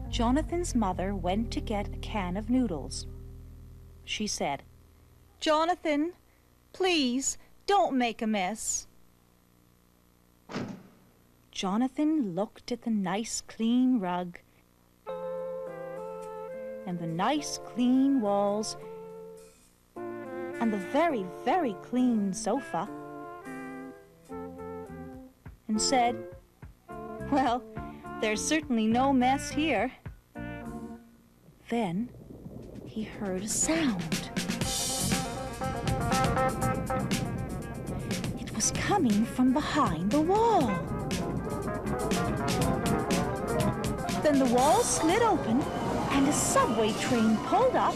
Jonathan's mother went to get a can of noodles. She said, "Jonathan, please, don't make a mess." Jonathan looked at the nice clean rug and the nice clean walls and the very, very clean sofa and said, "Well, there's certainly no mess here." Then he heard a sound. It was coming from behind the wall. Then the wall slid open and a subway train pulled up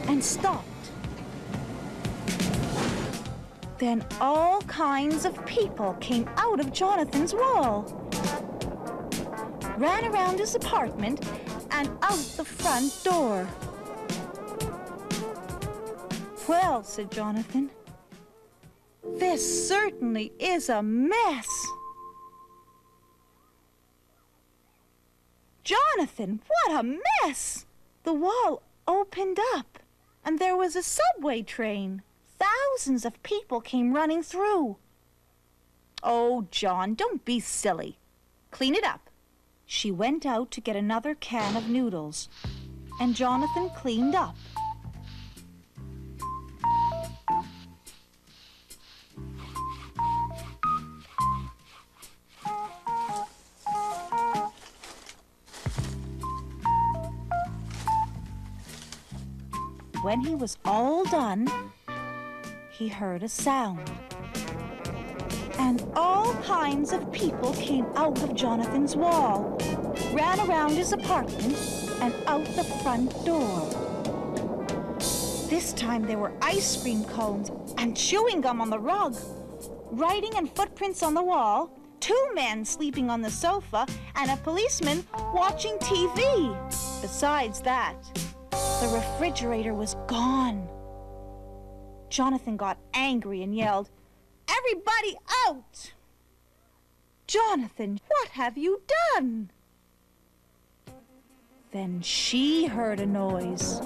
and stopped. Then all kinds of people came out of Jonathan's wall, ran around his apartment and out the front door. "Well," said Jonathan, "this certainly is a mess." "Jonathan, what a mess!" The wall opened up and there was a subway train. Thousands of people came running through. "Oh, John, don't be silly. Clean it up." She went out to get another can of noodles, and Jonathan cleaned up. When he was all done, he heard a sound. And all kinds of people came out of Jonathan's wall, ran around his apartment and out the front door. This time there were ice cream cones and chewing gum on the rug, writing and footprints on the wall, 2 men sleeping on the sofa, and a policeman watching TV. Besides that, the refrigerator was gone. Jonathan got angry and yelled, "Everybody out!" "Jonathan, what have you done?" Then she heard a noise,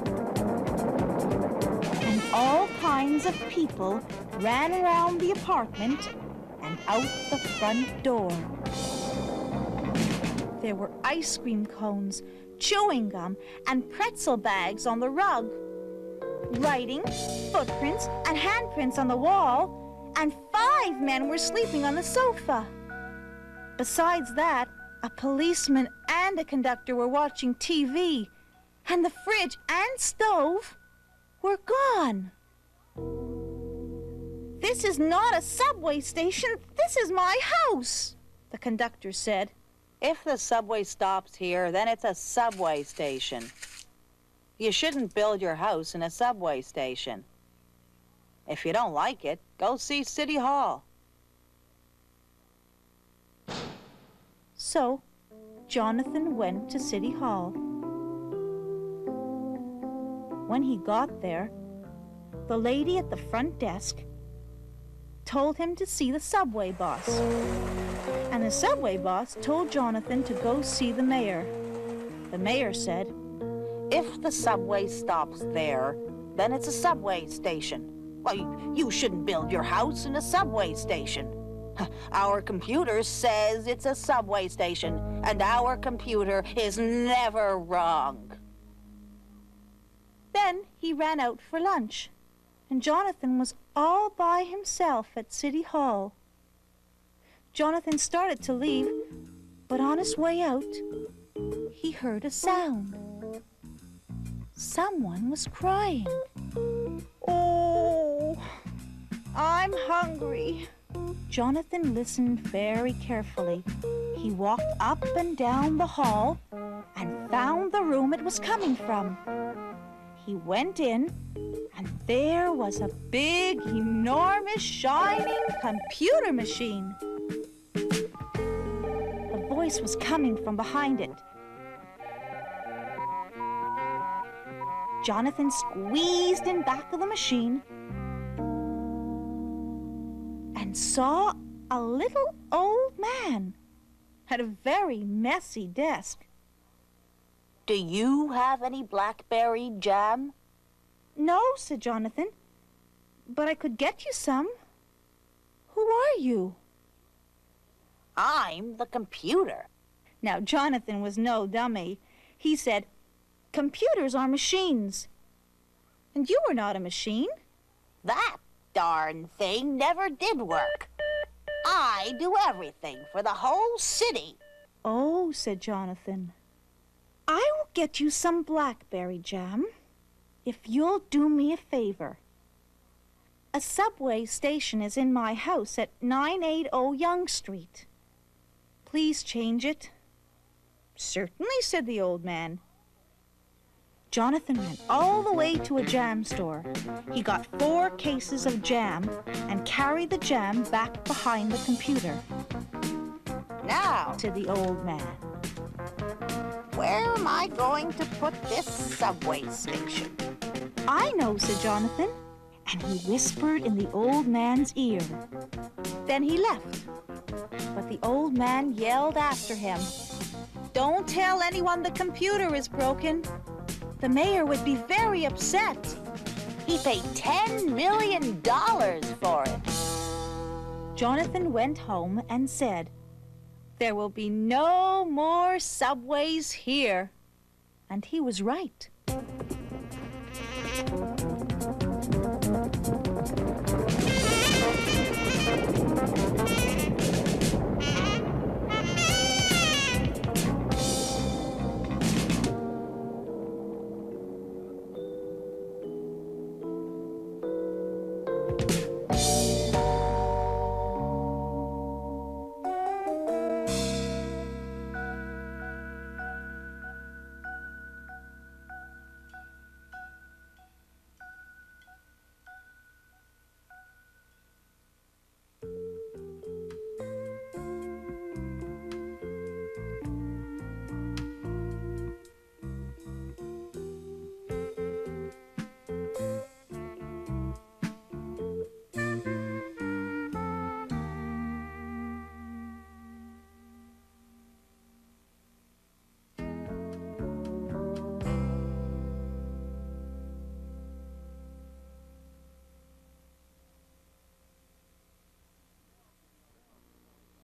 and all kinds of people ran around the apartment and out the front door. There were ice cream cones, chewing gum, and pretzel bags on the rug, writing, footprints, and handprints on the wall, and 5 men were sleeping on the sofa. Besides that, a policeman and a conductor were watching TV, and the fridge and stove were gone. "This is not a subway station, this is my house," the conductor said. "If the subway stops here, then it's a subway station. You shouldn't build your house in a subway station. If you don't like it, go see City Hall." So, Jonathan went to City Hall. When he got there, the lady at the front desk told him to see the subway boss. And the subway boss told Jonathan to go see the mayor. The mayor said, "If the subway stops there, then it's a subway station. Well, you shouldn't build your house in a subway station. Our computer says it's a subway station, and our computer is never wrong." Then he ran out for lunch, and Jonathan was all by himself at City Hall. Jonathan started to leave, but on his way out, he heard a sound. Someone was crying. "Oh, I'm hungry." Jonathan listened very carefully. He walked up and down the hall and found the room it was coming from. He went in, and there was a big, enormous, shining computer machine. A voice was coming from behind it. Jonathan squeezed in back of the machine and saw a little old man at a very messy desk. Do you have any blackberry jam? No, said Jonathan, but I could get you some. Who are you? I'm the computer. Now, Jonathan was no dummy. He said, computers are machines. And you are not a machine. That darn thing never did work. I do everything for the whole city. Oh, said Jonathan, I will get you some blackberry jam if you'll do me a favor. A subway station is in my house at 980 Young Street. Please change it. Certainly, said the old man. Jonathan went all the way to a jam store. He got 4 cases of jam and carried the jam back behind the computer. Now, Said the old man, where am I going to put this subway station? I know, said Jonathan, and he whispered in the old man's ear. Then he left, but the old man yelled after him, don't tell anyone the computer is broken. The mayor would be very upset. He paid $10 million for it. Jonathan went home and said, there will be no more subways here. And he was right.